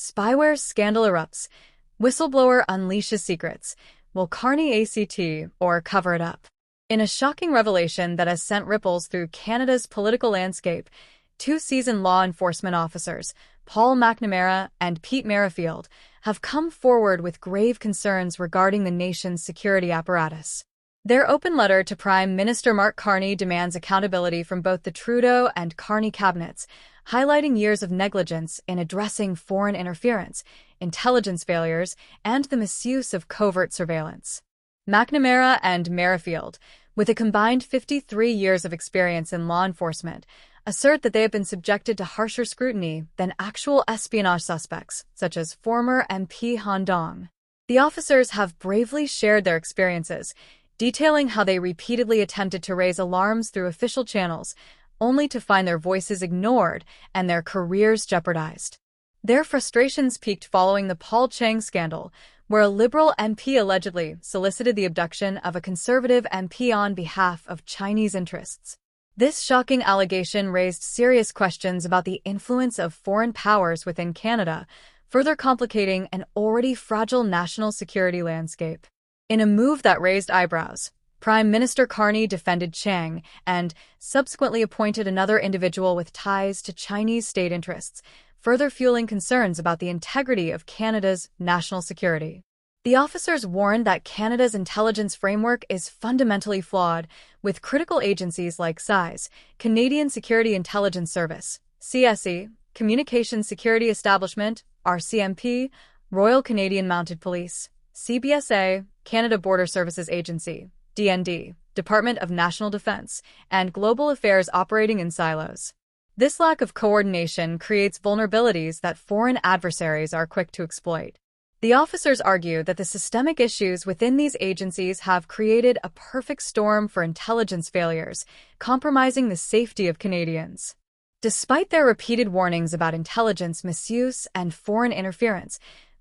Spyware Scandal ERUPTS. Whistleblower unleashes secrets. Will Carney ACT or cover it up? In a shocking revelation that has sent ripples through Canada's political landscape, two seasoned law enforcement officers, Paul McNamara and Pete Merrifield, have come forward with grave concerns regarding the nation's security apparatus. Their open letter to Prime Minister Mark Carney demands accountability from both the Trudeau and Carney cabinets, highlighting years of negligence in addressing foreign interference, intelligence failures, and the misuse of covert surveillance. McNamara and Merrifield, with a combined 53 years of experience in law enforcement, assert that they have been subjected to harsher scrutiny than actual espionage suspects, such as former MP Han Dong. The officers have bravely shared their experiences, detailing how they repeatedly attempted to raise alarms through official channels, only to find their voices ignored and their careers jeopardized. Their frustrations peaked following the Paul Chiang scandal, where a Liberal MP allegedly solicited the abduction of a Conservative MP on behalf of Chinese interests. This shocking allegation raised serious questions about the influence of foreign powers within Canada, further complicating an already fragile national security landscape. In a move that raised eyebrows, Prime Minister Carney defended Chiang and subsequently appointed another individual with ties to Chinese state interests, further fueling concerns about the integrity of Canada's national security. The officers warned that Canada's intelligence framework is fundamentally flawed, with critical agencies like CSIS, Canadian Security Intelligence Service, CSE, Communications Security Establishment, RCMP, Royal Canadian Mounted Police, CBSA, Canada Border Services Agency, DND, Department of National Defence, and Global Affairs operating in silos. This lack of coordination creates vulnerabilities that foreign adversaries are quick to exploit. The officers argue that the systemic issues within these agencies have created a perfect storm for intelligence failures, compromising the safety of Canadians. Despite their repeated warnings about intelligence misuse and foreign interference,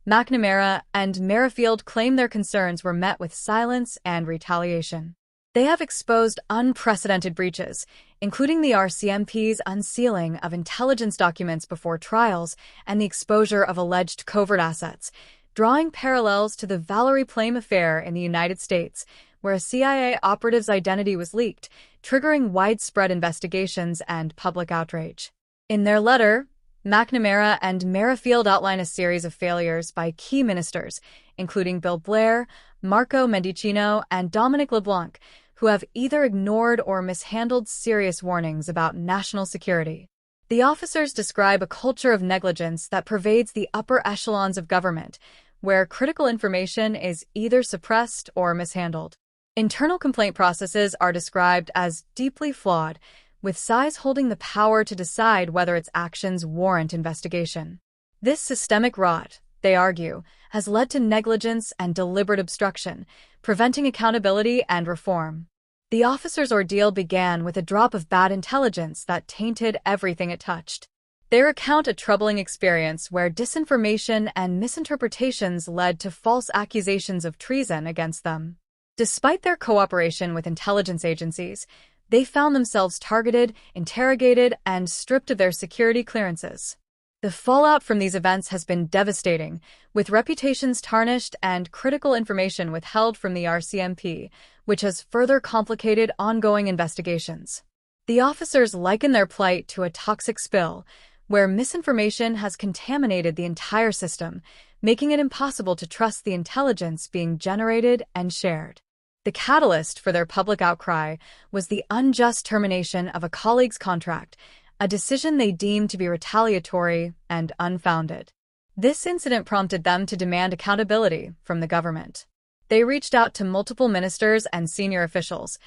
McNamara and Merrifield claim their concerns were met with silence and retaliation. They have exposed unprecedented breaches, including the RCMP's unsealing of intelligence documents before trials and the exposure of alleged covert assets, drawing parallels to the Valerie Plame affair in the United States, where a CIA operative's identity was leaked, triggering widespread investigations and public outrage. In their letter, McNamara and Merrifield outline a series of failures by key ministers, including Bill Blair, Marco Mendicino, and Dominic LeBlanc, who have either ignored or mishandled serious warnings about national security. The officers describe a culture of negligence that pervades the upper echelons of government, where critical information is either suppressed or mishandled. Internal complaint processes are described as deeply flawed, with CSIS holding the power to decide whether its actions warrant investigation. This systemic rot, they argue, has led to negligence and deliberate obstruction, preventing accountability and reform. The officers' ordeal began with a drop of bad intelligence that tainted everything it touched. They recount a troubling experience where disinformation and misinterpretations led to false accusations of treason against them. Despite their cooperation with intelligence agencies, they found themselves targeted, interrogated, and stripped of their security clearances. The fallout from these events has been devastating, with reputations tarnished and critical information withheld from the RCMP, which has further complicated ongoing investigations. The officers liken their plight to a toxic spill, where misinformation has contaminated the entire system, making it impossible to trust the intelligence being generated and shared. The catalyst for their public outcry was the unjust termination of a colleague's contract, a decision they deemed to be retaliatory and unfounded. This incident prompted them to demand accountability from the government. They reached out to multiple ministers and senior officials,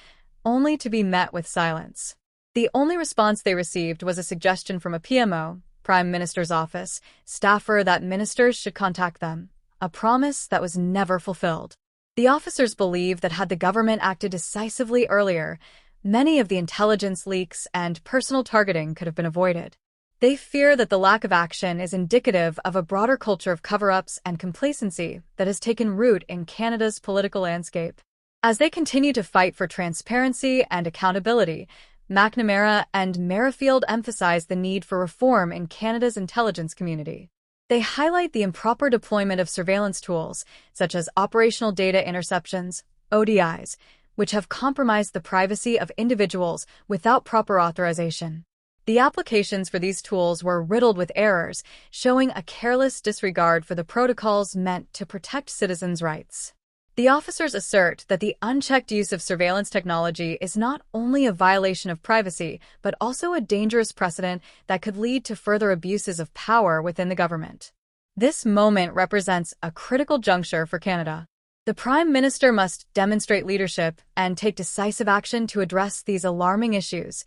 only to be met with silence. The only response they received was a suggestion from a PMO, Prime Minister's office, staffer that ministers should contact them, a promise that was never fulfilled. The officers believe that had the government acted decisively earlier, many of the intelligence leaks and personal targeting could have been avoided. They fear that the lack of action is indicative of a broader culture of cover-ups and complacency that has taken root in Canada's political landscape. As they continue to fight for transparency and accountability, McNamara and Merrifield emphasize the need for reform in Canada's intelligence community. They highlight the improper deployment of surveillance tools, such as operational data interceptions, ODIs, which have compromised the privacy of individuals without proper authorization. The applications for these tools were riddled with errors, showing a careless disregard for the protocols meant to protect citizens' rights. The officers assert that the unchecked use of surveillance technology is not only a violation of privacy, but also a dangerous precedent that could lead to further abuses of power within the government. This moment represents a critical juncture for Canada. The Prime Minister must demonstrate leadership and take decisive action to address these alarming issues,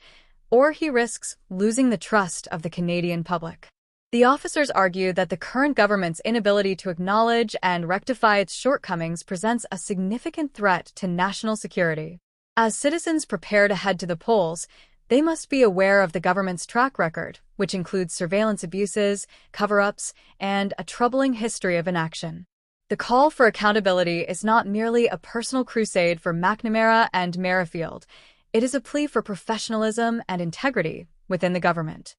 or he risks losing the trust of the Canadian public. The officers argue that the current government's inability to acknowledge and rectify its shortcomings presents a significant threat to national security. As citizens prepare to head to the polls, they must be aware of the government's track record, which includes surveillance abuses, cover-ups, and a troubling history of inaction. The call for accountability is not merely a personal crusade for McNamara and Merrifield. It is a plea for professionalism and integrity within the government.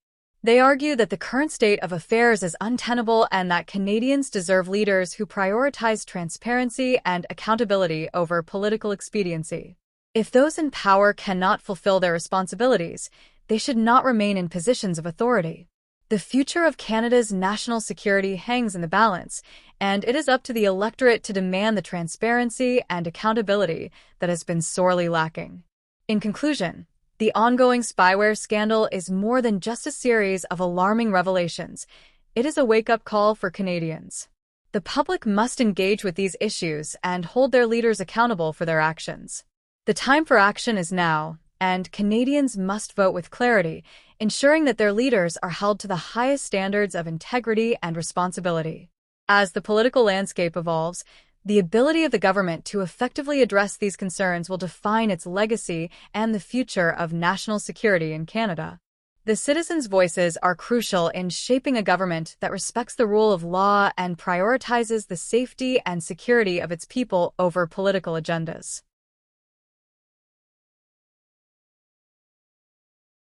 They argue that the current state of affairs is untenable and that Canadians deserve leaders who prioritize transparency and accountability over political expediency. If those in power cannot fulfill their responsibilities, they should not remain in positions of authority. The future of Canada's national security hangs in the balance, and it is up to the electorate to demand the transparency and accountability that has been sorely lacking. In conclusion, the ongoing spyware scandal is more than just a series of alarming revelations. It is a wake-up call for Canadians. The public must engage with these issues and hold their leaders accountable for their actions. The time for action is now, and Canadians must vote with clarity, ensuring that their leaders are held to the highest standards of integrity and responsibility. As the political landscape evolves, the ability of the government to effectively address these concerns will define its legacy and the future of national security in Canada. The citizens' voices are crucial in shaping a government that respects the rule of law and prioritizes the safety and security of its people over political agendas.